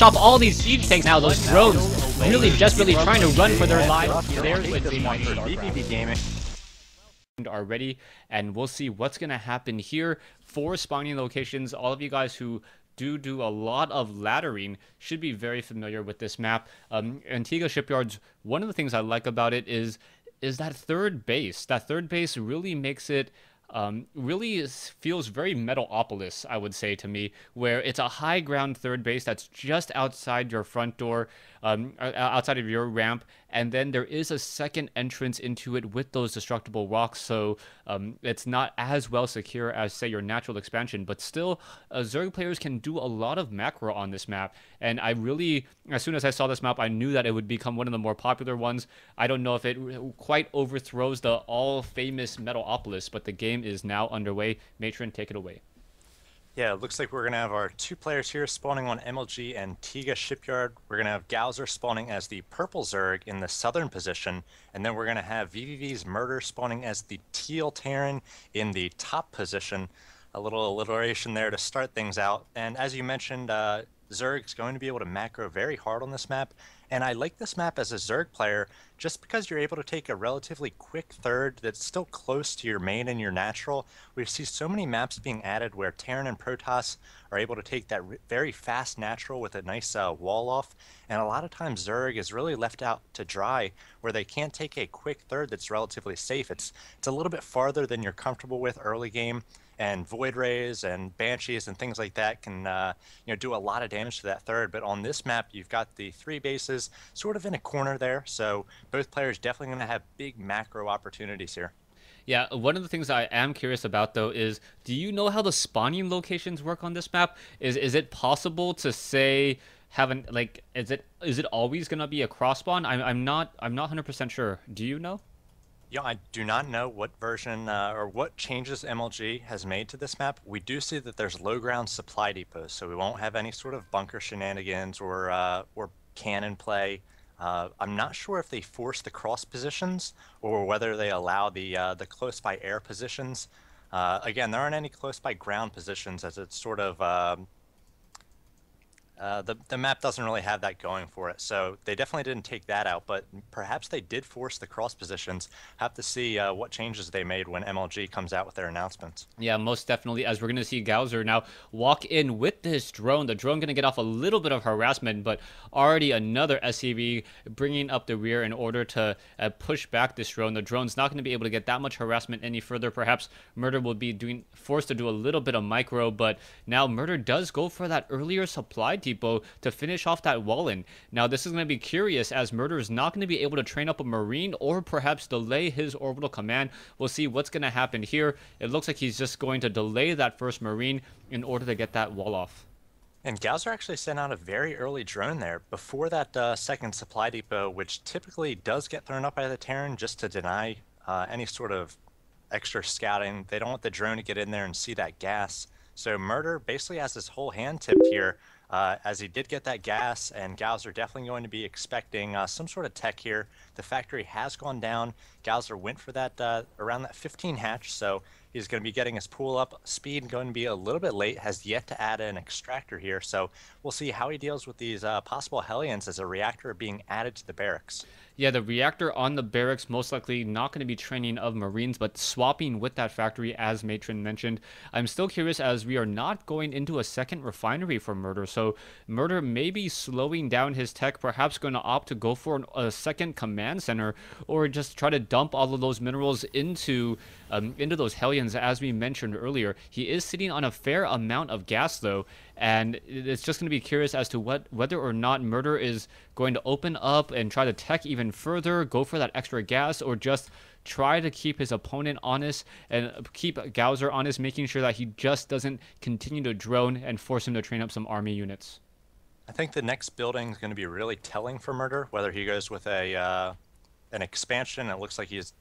chop all these siege tanks now. Those drones really desperately trying to run for their lives. There's Wednesday Night vVv Gaming are ready, and we'll see what's going to happen here for spawning locations. All of you guys who do a lot of laddering should be very familiar with this map. Antigua Shipyards, one of the things I like about it is that third base. That third base really makes it really feels very Metalopolis, I would say, to me, where it's a high ground third base that's just outside your front door, outside of your ramp, and then there is a second entrance into it with those destructible rocks, so it's not as well secure as, say, your natural expansion, but still, Zerg players can do a lot of macro on this map, and I really, as soon as I saw this map, I knew that it would become one of the more popular ones. I don't know if it quite overthrows the all-famous Metalopolis, but the game is now underway. Matron, take it away. Yeah, it looks like we're going to have our two players here spawning on MLG and Antigua Shipyard. We're going to have goswser spawning as the purple Zerg in the southern position, and then we're going to have vVv's Murder spawning as the teal Terran in the top position. A little alliteration there to start things out. And as you mentioned, Zerg's going to be able to macro very hard on this map, and I like this map as a Zerg player just because you're able to take a relatively quick third that's still close to your main and your natural. We see so many maps being added where Terran and Protoss are able to take that very fast natural with a nice wall off, and a lot of times Zerg is really left out to dry where they can't take a quick third that's relatively safe. It's a little bit farther than you're comfortable with early game, and Void Rays and Banshees and things like that can do a lot of damage to that third. But on this map, you've got the three bases sort of in a corner there, so both players definitely going to have big macro opportunities here. Yeah, one of the things I am curious about, though, is do you know how the spawning locations work on this map? Is it possible to say is it always going to be a cross spawn? I'm not 100% sure. Do you know? Yeah, I do not know what version or what changes MLG has made to this map. We do see that there's low ground supply depots, so we won't have any sort of bunker shenanigans or cannon play. I'm not sure if they force the cross positions or whether they allow the close by air positions. Again, there aren't any close by ground positions, as it's sort of the map doesn't really have that going for it, so they definitely didn't take that out, but perhaps they did force the cross positions. Have to see what changes they made when MLG comes out with their announcements. Yeah, most definitely, as we're going to see goswser now walk in with this drone. The drone going to get off a little bit of harassment, but already another SCV bringing up the rear in order to push back this drone. The drone's not going to be able to get that much harassment any further. Perhaps Murder will be forced to do a little bit of micro, but now Murder does go for that earlier supply depot to finish off that wall in. Now this is going to be curious, as Murder is not going to be able to train up a Marine or perhaps delay his orbital command. We'll see what's going to happen here. It looks like he's just going to delay that first Marine in order to get that wall off. And goswser actually sent out a very early drone there before that second supply depot, which typically does get thrown up by the Terran just to deny any sort of extra scouting. They don't want the drone to get in there and see that gas. So Murder basically has his whole hand tipped here, as he did get that gas, and goswser definitely going to be expecting some sort of tech here. The factory has gone down. goswser went for that around that 15 hatch, so he's going to be getting his pool up. Speed going to be a little bit late, has yet to add an extractor here, so we'll see how he deals with these possible Hellions as a reactor being added to the barracks. Yeah, the reactor on the barracks most likely not going to be training of Marines, but swapping with that factory, as Matron mentioned. I'm still curious, as we are not going into a second refinery for Murder, so Murder may be slowing down his tech, perhaps going to opt to go for a second command center, or just try to dump all of those minerals into those Hellions, as we mentioned earlier. He is sitting on a fair amount of gas, though, and it's just going to be curious as to whether or not Murder is going to open up and try to tech even further, go for that extra gas, or just try to keep his opponent honest and keep goswser honest, making sure that he just doesn't continue to drone and force him to train up some army units. I think the next building is going to be really telling for Murder, whether he goes with an expansion. It looks like he's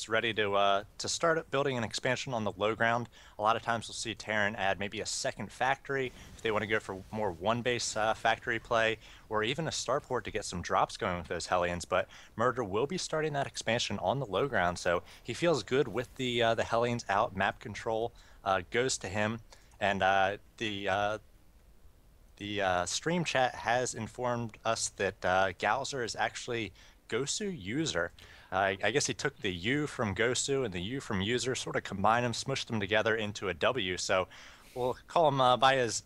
ready to start building an expansion on the low ground. A lot of times we'll see Terran add maybe a second factory if they want to go for more one base factory play, or even a starport to get some drops going with those Hellions. But Murder will be starting that expansion on the low ground, so he feels good with the Hellions out. Map control goes to him, and The stream chat has informed us that goswser is actually goswser. I guess he took the U from gosu and the U from user, sort of combined them, smushed them together into a W. So we'll call him by his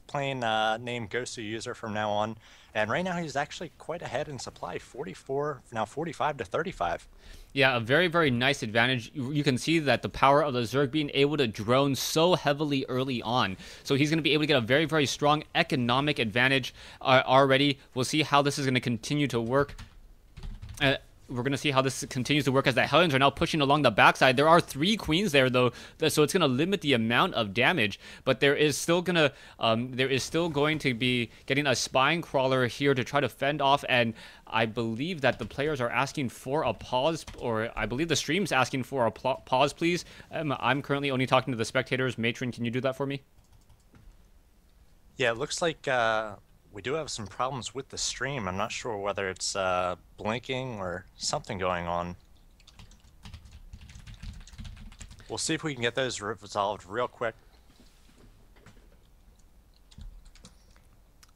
plain name goswser from now on. And right now he's actually quite ahead in supply, 44, now 45 to 35. Yeah, a very, very nice advantage. You can see that the power of the Zerg being able to drone so heavily early on. So he's going to be able to get a very, very strong economic advantage already. We'll see how this is going to continue to work. We're going to see how this continues to work as the Hellions are now pushing along the backside. There are 3 queens there, though, so it's going to limit the amount of damage. But there is still going to be getting a spine crawler here to try to fend off. And I believe that the players are asking for a pause, or I believe the stream's asking for a pause, please. I'm currently only talking to the spectators. Matron, can you do that for me? Yeah, it looks like we do have some problems with the stream. I'm not sure whether it's blinking or something going on. We'll see if we can get those resolved real quick.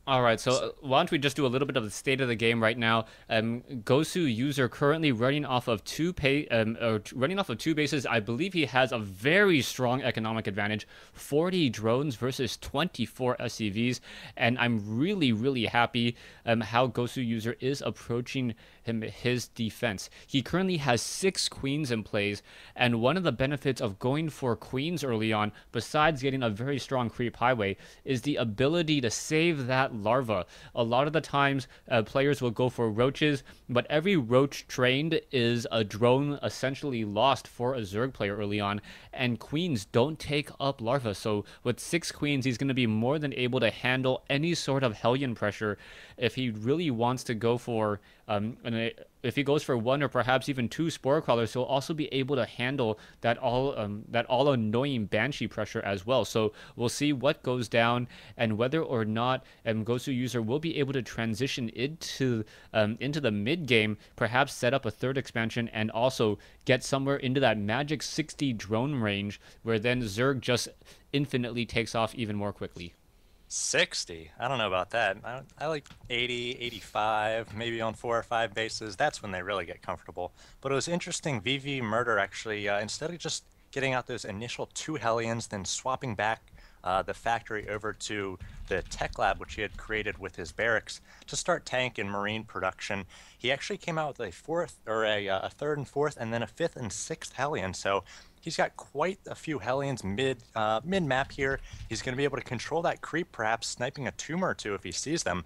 All right, so why don't we just do a little bit of the state of the game right now? goswser currently running off of two bases. I believe he has a very strong economic advantage, 40 drones versus 24 SCVs, and I'm really, really happy how goswser is approaching his defense. He currently has 6 queens in plays, and one of the benefits of going for queens early on, besides getting a very strong creep highway, is the ability to save that larva. A lot of the times players will go for roaches, but every roach trained is a drone essentially lost for a Zerg player early on, and queens don't take up larva. So with 6 queens, he's going to be more than able to handle any sort of Hellion pressure. If he really wants to go for if he goes for 1 or perhaps even 2 spore crawlers, he'll also be able to handle that all annoying banshee pressure as well. So we'll see what goes down and whether or not goswser will be able to transition into the mid game, perhaps set up a 3rd expansion and also get somewhere into that magic 60 drone range, where then Zerg just infinitely takes off even more quickly. 60? I don't know about that. I like 80, 85, maybe on 4 or 5 bases. That's when they really get comfortable. But it was interesting, vVv Murder actually, instead of just getting out those initial 2 Hellions, then swapping back the factory over to the tech lab, which he had created with his barracks to start tank and marine production, he actually came out with a 4th, or a 3rd and 4th, and then a 5th and 6th Hellion. So he's got quite a few Hellions mid-map here. He's going to be able to control that creep, perhaps sniping a tumor or 2 if he sees them.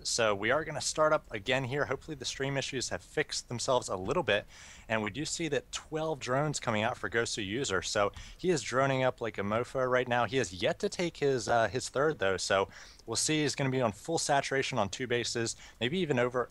So we are going to start up again here. Hopefully the stream issues have fixed themselves a little bit. And we do see that 12 drones coming out for goswser. So he is droning up like a mofo right now. He has yet to take his 3rd though. So we'll see he's going to be on full saturation on 2 bases, maybe even over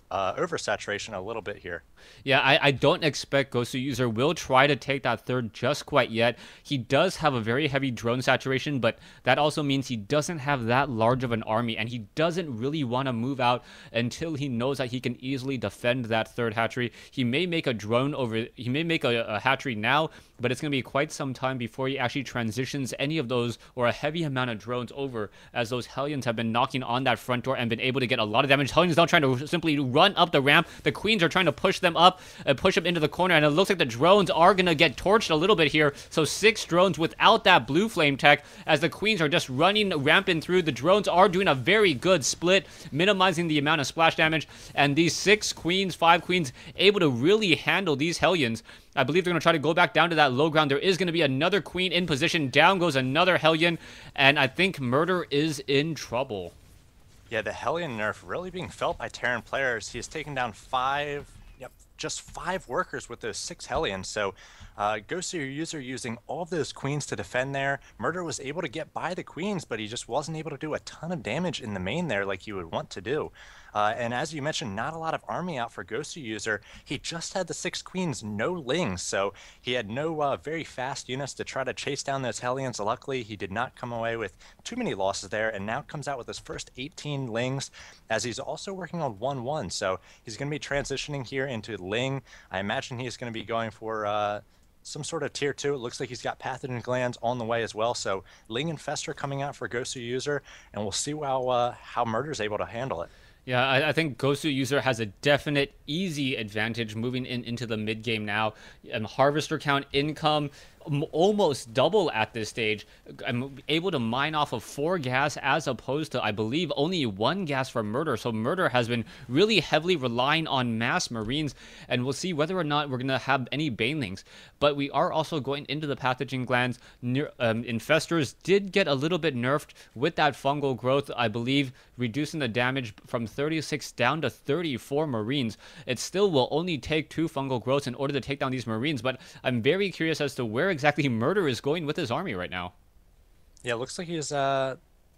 saturation a little bit here. Yeah, I don't expect goswser will try to take that 3rd just quite yet. He does have a very heavy drone saturation, but that also means he doesn't have that large of an army, and he doesn't really want to move out until he knows that he can easily defend that 3rd hatchery. He may make a drone over, he may make a hatchery now, but it's going to be quite some time before he actually transitions any of those or a heavy amount of drones over, as those Hellions have been knocking on that front door and been able to get a lot of damage. Hellions now trying to simply run up the ramp. The queens are trying to push them up and push them into the corner, and it looks like the drones are going to get torched a little bit here. So 6 drones without that blue flame tech, as the queens are just running rampant through. The drones are doing a very good split, minimizing the amount of splash damage, and these 6 queens, 5 queens, able to really handle these Hellions. I believe they're going to try to go back down to that low ground. There is going to be another queen in position. Down goes another Hellion, and I think Murder is in trouble. Yeah, the Hellion nerf really being felt by Terran players. He has taken down 5, just 5 workers with those 6 Hellions. So goswser using all of those queens to defend there. Murder was able to get by the queens, but he just wasn't able to do a ton of damage in the main there like you would want to do. And as you mentioned, not a lot of army out for goswser. He just had the 6 queens, no lings, so he had no very fast units to try to chase down those Hellions. Luckily, he did not come away with too many losses there, and now comes out with his first 18 lings, as he's also working on 1-1. So he's going to be transitioning here into ling. I imagine he's going to be going for some sort of tier 2. It looks like he's got pathogen glands on the way as well. So Ling Infestor coming out for goswser, and we'll see how Murder's able to handle it. Yeah, I think goswser has a definite easy advantage moving into the mid game now. Harvester count, income, almost double at this stage. I'm able to mine off of 4 gas as opposed to, I believe, only 1 gas for Murder. So Murder has been really heavily relying on mass Marines, and we'll see whether or not we're going to have any Banelings. But we are also going into the pathogen glands. Infestors did get a little bit nerfed with that fungal growth, I believe, reducing the damage from 36 down to 34 Marines. It still will only take 2 fungal growths in order to take down these Marines, but I'm very curious as to where exactly Murder is going with his army right now. Yeah, it looks like he's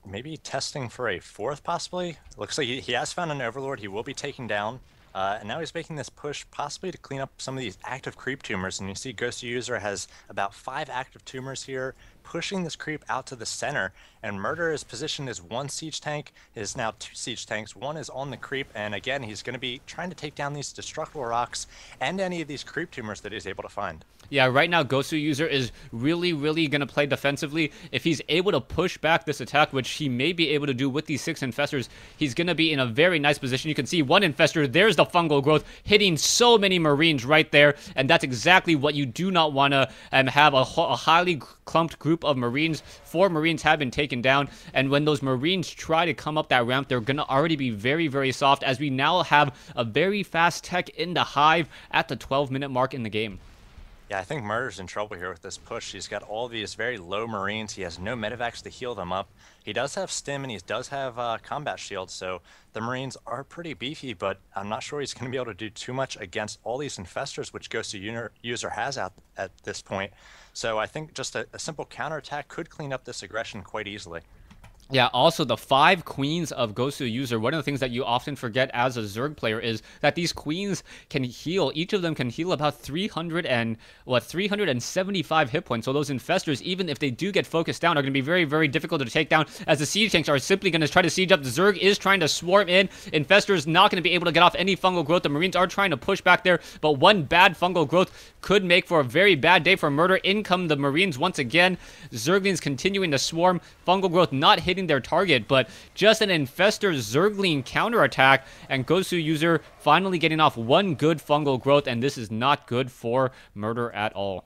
maybe testing for a 4th, possibly. Looks like he has found an Overlord he will be taking down. And now he's making this push possibly to clean up some of these active creep tumors. And you see goswser has about 5 active tumors here, pushing this creep out to the center. And Murder is positioned as 1 siege tank. It is now 2 siege tanks. 1 is on the creep. And again, he's going to be trying to take down these destructible rocks and any of these creep tumors that he's able to find. Yeah, right now goswser is really going to play defensively. If he's able to push back this attack, which he may be able to do with these 6 infestors, he's going to be in a very nice position. You can see 1 infestor, there's the fungal growth, hitting so many Marines right there, and that's exactly what you do not want to have a highly clumped group of Marines. 4 Marines have been taken down, and when those Marines try to come up that ramp, they're going to already be very soft, as we now have a very fast tech in the hive at the 12-minute mark in the game. Yeah, I think Murder's in trouble here with this push. He's got all these very low Marines. He has no medevacs to heal them up. He does have stim, and he does have combat shield, so the Marines are pretty beefy, but I'm not sure he's going to be able to do too much against all these infestors, which goswser has out at this point. So I think just a simple counterattack could clean up this aggression quite easily. Yeah, also the 5 queens of goswser, one of the things that you often forget as a Zerg player is that these queens can heal. Each of them can heal about 375 hit points. So those infestors, even if they do get focused down, are going to be very difficult to take down, as the siege tanks are simply going to try to siege up. The Zerg is trying to swarm in. Infestors not going to be able to get off any fungal growth. The Marines are trying to push back there, but 1 bad fungal growth could make for a very bad day for Murder. In come the Marines once again. Zerglings continuing to swarm. Fungal growth not hitting their target, but just an infestor Zergling counterattack, and goswser finally getting off 1 good fungal growth, and this is not good for Murder at all.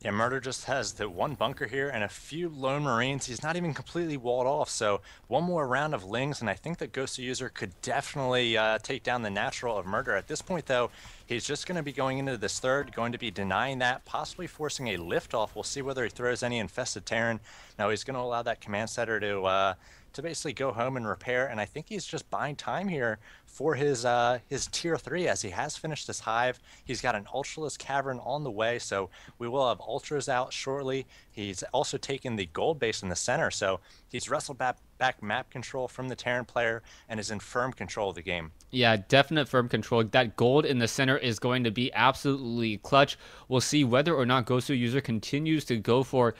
Yeah, Murder just has the 1 bunker here and a few lone Marines. He's not even completely walled off, so 1 more round of Lings, and I think that goswser could definitely take down the natural of Murder. At this point, though, he's just going to be going into this 3rd, going to be denying that, possibly forcing a liftoff. We'll see whether he throws any infested Terran. Now he's going to allow that command center to basically go home and repair, and I think he's just buying time here for his tier 3, as he has finished his hive. He's got an Ultralisk Cavern on the way, so we will have Ultras out shortly. He's also taken the gold base in the center, so he's wrestled back map control from the Terran player and is in firm control of the game. Yeah, definite firm control. That gold in the center is going to be absolutely clutch. We'll see whether or not goswser continues to go for,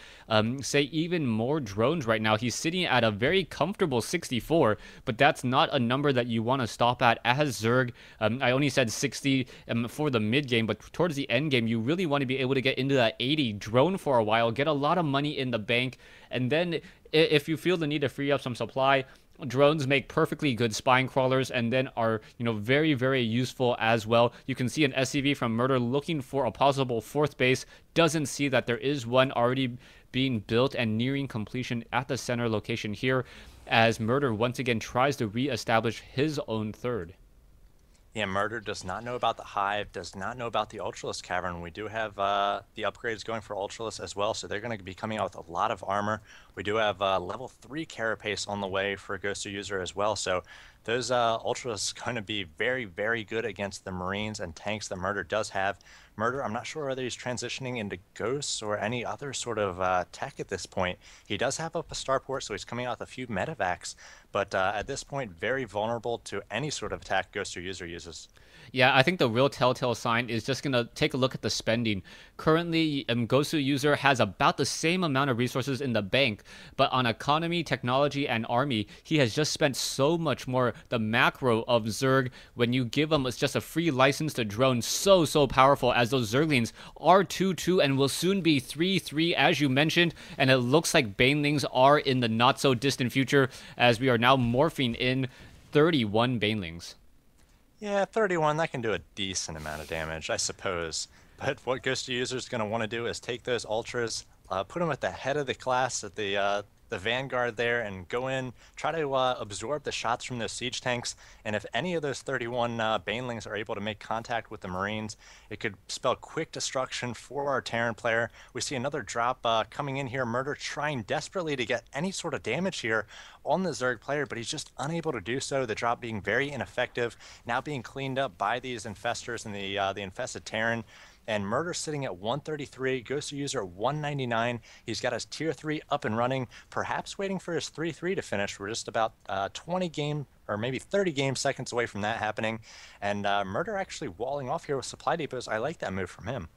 say, even more drones right now. He's sitting at a very comfortable 64, but that's not a number that you want to stop at as Zerg. I only said 60 for the mid game, but towards the end game, you really want to be able to get into that 80 drone for a while, get a lot of money in the bank, and then if you feel the need to free up some supply, drones make perfectly good spine crawlers, and then are, very useful as well. You can see an SCV from Murder looking for a possible 4th base, doesn't see that there is one already being built and nearing completion at the center location here, as Murder once again tries to re-establish his own 3rd. Yeah, Murder does not know about the hive, does not know about the Ultralisk Cavern. We do have the upgrades going for Ultralisk as well, so they're going to be coming out with a lot of armor. We do have level 3 Carapace on the way for goswser as well, so those Ultras are going to be very good against the Marines and tanks that Murder does have. Murder, I'm not sure whether he's transitioning into Ghosts or any other sort of tech at this point. He does have up a starport, so he's coming out with a few medevacs, but at this point, very vulnerable to any sort of attack goswser uses. Yeah, I think the real telltale sign is just going to take a look at the spending. Currently, goswser has about the same amount of resources in the bank, but on economy, technology, and army, he has just spent so much more. The macro of Zerg, when you give him just a free license to drone, so powerful, as as those Zerglings are 2-2 and will soon be 3-3, as you mentioned. And it looks like Banelings are in the not-so-distant future, as we are now morphing in 31 Banelings. Yeah, 31, that can do a decent amount of damage, I suppose. But what Ghost User is going to want to do is take those Ultras, put them at the head of the class, at the Vanguard there, and go in, try to absorb the shots from those siege tanks. And if any of those 31 Banelings are able to make contact with the Marines, it could spell quick destruction for our Terran player. We see another drop coming in here. Murder trying desperately to get any sort of damage here on the Zerg player, but he's just unable to do so. The drop being very ineffective, now being cleaned up by these infestors and the infested Terran. And Murder sitting at 133, Ghost User at 199. He's got his tier 3 up and running, perhaps waiting for his 3-3 to finish. We're just about 20 game or maybe 30 game seconds away from that happening. And Murder actually walling off here with supply depots. I like that move from him.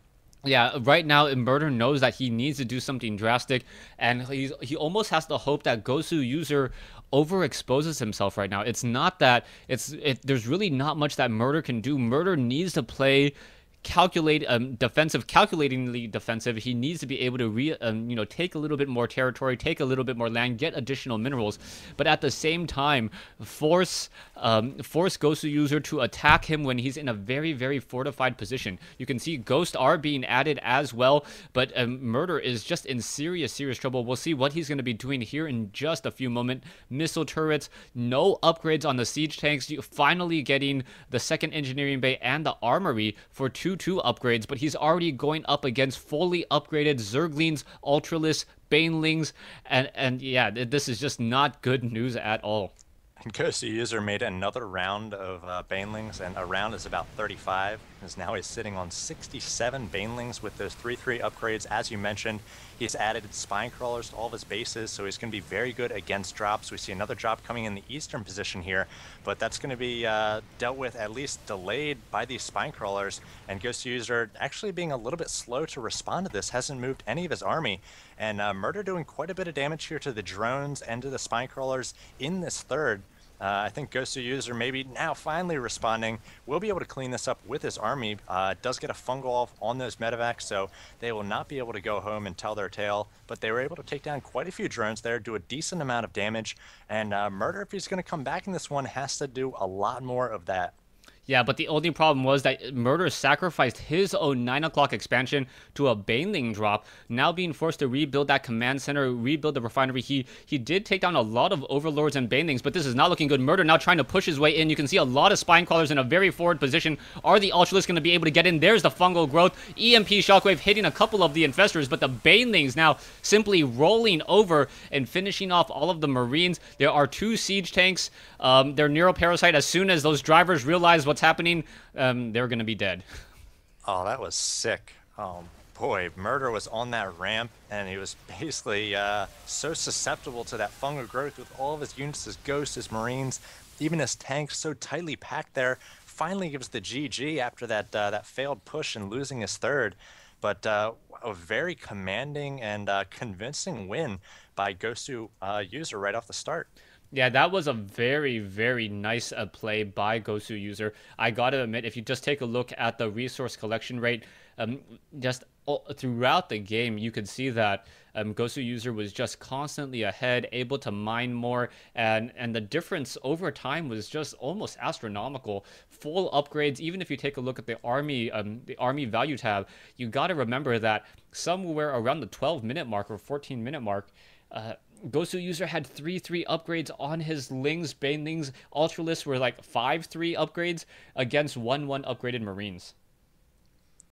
Yeah, right now, Murder knows that he needs to do something drastic, and he almost has to hope that Gosu User overexposes himself right now. It's not that there's really not much that Murder can do. Murder needs to play calculatingly defensive. He needs to be able to take a little bit more territory, take a little bit more land, get additional minerals, but at the same time force Ghost User to attack him when he's in a very, very fortified position. You can see Ghost are being added as well, but Murder is just in serious trouble. We'll see what he's going to be doing here in just a few moments. Missile turrets, no upgrades on the siege tanks, finally getting the second engineering bay and the armory for 2 upgrades, but he's already going up against fully upgraded Zerglings, Ultralists, Banelings, and yeah, this is just not good news at all. And Ghost User made another round of Banelings, and a round is about 35, as now he's sitting on 67 Banelings with those 3-3 upgrades. As you mentioned, he's added spine crawlers to all of his bases, so he's going to be very good against drops. We see another drop coming in the eastern position here, but that's going to be dealt with, at least delayed, by these spine crawlers. And Ghost User actually being a little bit slow to respond to this, hasn't moved any of his army. And Murder doing quite a bit of damage here to the drones and to the spine crawlers in this third. I think Ghost User maybe now finally responding. Will be able to clean this up with his army. Does get a fungal off on those medevacs, so they will not be able to go home and tell their tale. But they were able to take down quite a few drones there, do a decent amount of damage. And Murder, if he's going to come back in this one, has to do a lot more of that. Yeah, but the only problem was that Murder sacrificed his own 9 o'clock expansion to a Baneling drop, now being forced to rebuild that command center, rebuild the refinery. He did take down a lot of Overlords and Banelings, but this is not looking good. Murder now trying to push his way in. You can see a lot of Spine Crawlers in a very forward position. Are the Ultralists going to be able to get in? There's the fungal growth. EMP Shockwave hitting a couple of the Infestors, but the Banelings now simply rolling over and finishing off all of the Marines. There are 2 siege tanks. They're Neuroparasite. As soon as those drivers realize what's happening, they're going to be dead. Oh, that was sick. Oh, boy. Murder was on that ramp, and he was basically so susceptible to that fungal growth with all of his units, his ghosts, his marines, even his tanks so tightly packed there. Finally gives the GG after that failed push and losing his third. But a very commanding and convincing win by Ghost User right off the start. Yeah, that was a very, very nice play by Gosu User. I gotta admit, if you just take a look at the resource collection rate, just throughout the game, you could see that Gosu User was just constantly ahead, able to mine more, and the difference over time was just almost astronomical. Full upgrades. Even if you take a look at the army value tab, you gotta remember that somewhere around the 12-minute mark or 14-minute mark, Gosu User had 3-3 upgrades on his Lings, Banelings. Ultralists were like 5-3 upgrades against 1-1 upgraded Marines.